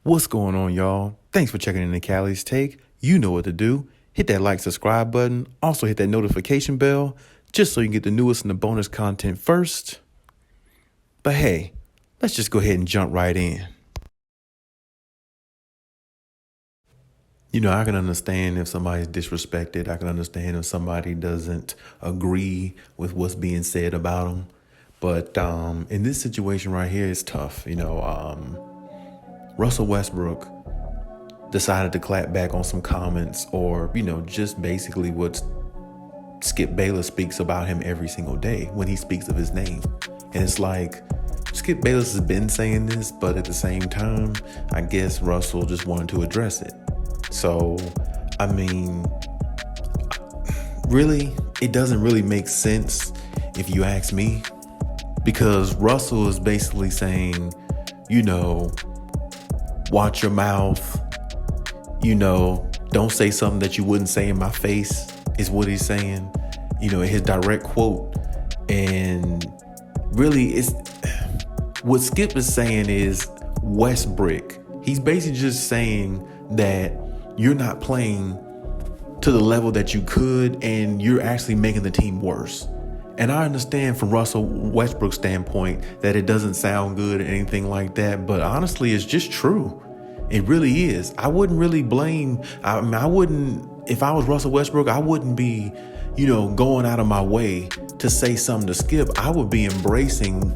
What's going on, y'all? Thanks for checking in the Khaliis Take. You know what to do. Hit that like, subscribe button. Also hit that notification bell just so you can get the newest and the bonus content first. But hey, let's just go ahead and jump right in. You know, I can understand if somebody's disrespected. I can understand if somebody doesn't agree with what's being said about them. But in this situation right here, it's tough. Russell Westbrook decided to clap back on some comments or, just basically what Skip Bayless speaks about him every single day when he speaks of his name. And it's like, Skip Bayless has been saying this, but at the same time, I guess Russell just wanted to address it. So, really, it doesn't really make sense if you ask me, because Russell is basically saying, watch your mouth, don't say something that you wouldn't say in my face, is what he's saying, his direct quote. And really, it's what Skip is saying is Westbrook. He's basically just saying that you're not playing to the level that you could, and you're actually making the team worse. And I understand from Russell Westbrook's standpoint that it doesn't sound good or anything like that, but honestly, it's just true. It really is. I wouldn't really blame. If I was Russell Westbrook, I wouldn't be, going out of my way to say something to Skip. I would be embracing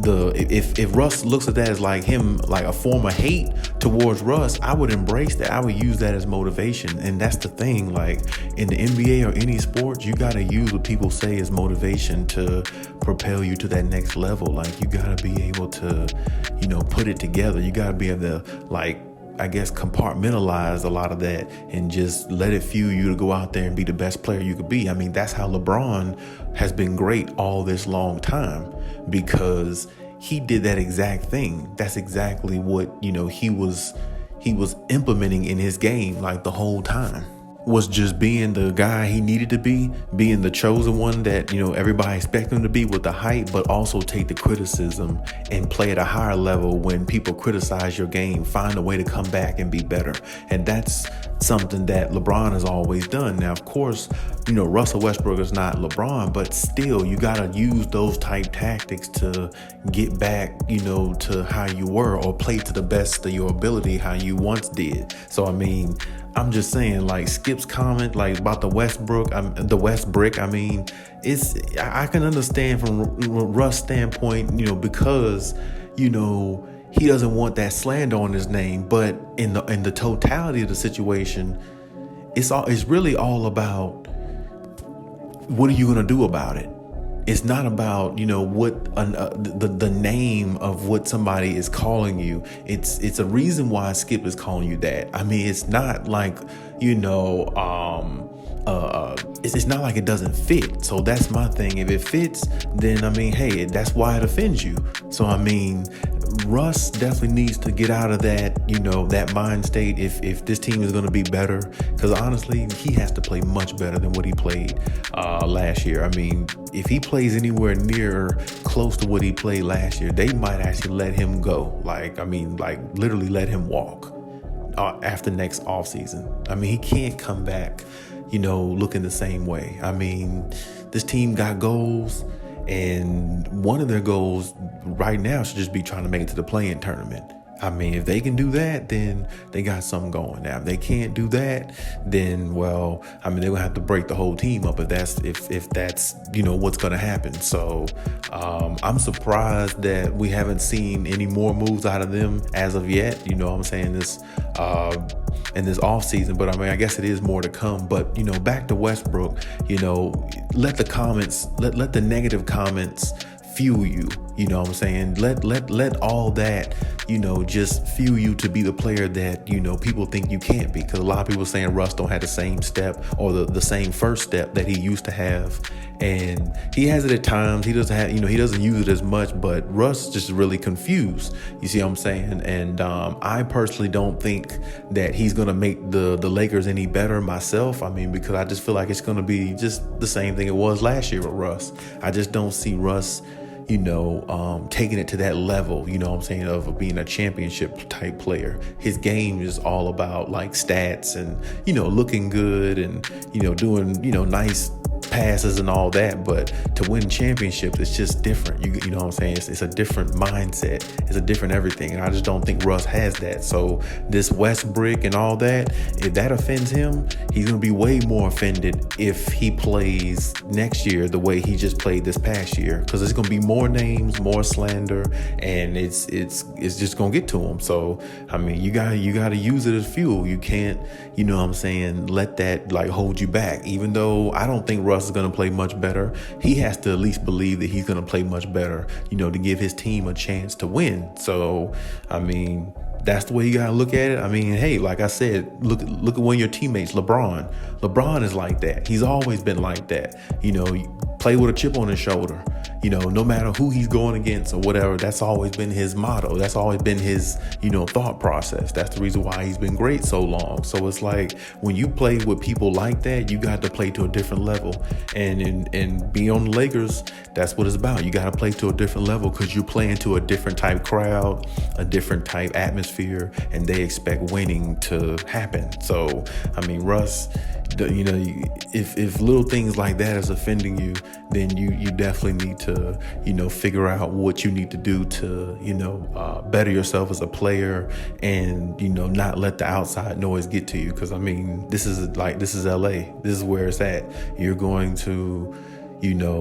if Russ looks at that as like him, like a form of hate towards Russ, I would embrace that. I would use that as motivation. And that's the thing, like in the NBA or any sport, you got to use what people say as motivation to propel you to that next level. Like you got to be able to, put it together. You got to be able to, compartmentalize a lot of that and just let it fuel you to go out there and be the best player you could be. That's how LeBron has been great all this long time, because he did that exact thing. That's exactly what, he was implementing in his game, like the whole time, was just being the guy he needed to be, being the chosen one that, everybody expected him to be with the hype, but also take the criticism and play at a higher level when people criticize your game, find a way to come back and be better. And that's something that LeBron has always done. Now, of course, Russell Westbrook is not LeBron, but still, you got to use those type tactics to get back, to how you were, or play to the best of your ability, how you once did. So, I'm just saying, like Skip's comment, like about the Westbrook, I can understand from Russ' standpoint, because, he doesn't want that slander on his name. But in the totality of the situation, it's really all about what are you going to do about it. It's not about, what the name of what somebody is calling you. It's a reason why Skip is calling you that. It's not like, it's not like it doesn't fit. So that's my thing. If it fits, then, hey, that's why it offends you. So, Russ definitely needs to get out of that, that mind state if this team is going to be better. Because honestly, he has to play much better than what he played last year. If he plays anywhere near close to what he played last year, they might actually let him go. Literally let him walk after next offseason. He can't come back, looking the same way. This team got goals. And one of their goals right now should just be trying to make it to the play-in tournament. If they can do that, then they got something going. Now, if they can't do that, then, well, they're going to have to break the whole team up if that's what's going to happen. So I'm surprised that we haven't seen any more moves out of them as of yet. This in this off season, but I guess it is more to come. But back to Westbrook, let the comments, let the negative comments fuel you. Let all that, just fuel you to be the player that, people think you can't be. Because a lot of people saying Russ don't have the same step or the same first step that he used to have. And he has it at times. He doesn't have, he doesn't use it as much, but Russ just really confused. You see what I'm saying? And I personally don't think that he's going to make the Lakers any better myself. Because I just feel like it's going to be just the same thing it was last year with Russ. I just don't see Russ, taking it to that level, you know what I'm saying, of being a championship type player. His game is all about like stats and, looking good and, doing, nice passes and all that, but to win championships, it's just different. You know what I'm saying? It's a different mindset. It's a different everything. And I just don't think Russ has that. So this Westbrook and all that, if that offends him, he's going to be way more offended if he plays next year the way he just played this past year, because there's going to be more names, more slander, and it's just going to get to him. So, I mean, you got to use it as fuel. You can't, let that like hold you back. Even though I don't think Russ is going to play much better, he has to at least believe that he's going to play much better, to give his team a chance to win. So, I mean, that's the way you got to look at it. I mean, hey, like I said, look at one of your teammates, LeBron. LeBron is like that. He's always been like that. You play with a chip on his shoulder. No matter who he's going against or whatever, that's always been his motto. That's always been his, thought process. That's the reason why he's been great so long. So it's like when you play with people like that, you got to play to a different level. And be on the Lakers, that's what it's about. You got to play to a different level because you're playing to a different type crowd, a different type atmosphere, and they expect winning to happen. So, I mean, Russ, if little things like that is offending you, then you definitely need to, figure out what you need to do to, better yourself as a player and, not let the outside noise get to you. Because, I mean, this is LA. This is where it's at. You're going to,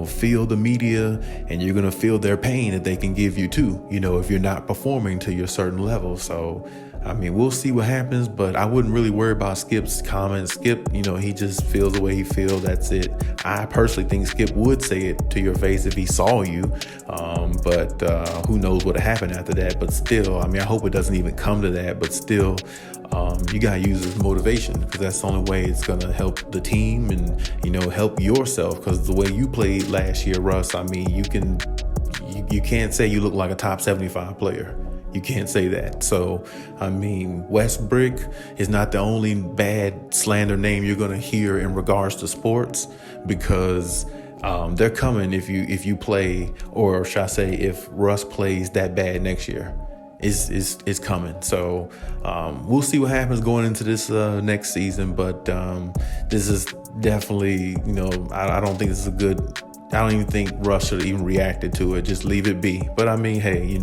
feel the media, and you're going to feel their pain that they can give you too, if you're not performing to your certain level. So, I mean, we'll see what happens, but I wouldn't really worry about Skip's comments. Skip, he just feels the way he feels. That's it. I personally think Skip would say it to your face if he saw you. But who knows what happened after that. But still, I mean, I hope it doesn't even come to that. But still, you got to use it as motivation, because that's the only way it's going to help the team and, help yourself. Because the way you played last year, Russ, I mean, you can't say you look like a top 75 player. You can't say that. So, I mean, Westbrook is not the only bad slander name you're going to hear in regards to sports, because they're coming if you play, or should I say, if Russ plays that bad next year. Is coming. So we'll see what happens going into this next season. But this is definitely, I don't think this is a good. I don't even think Russ should have even reacted to it. Just leave it be. But I mean, hey,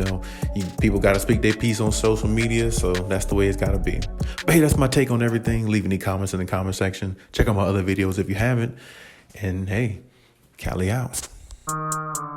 people got to speak their piece on social media, so that's the way it's got to be. But hey, that's my take on everything. Leave any comments in the comment section. Check out my other videos if you haven't. And hey, Khaliis out.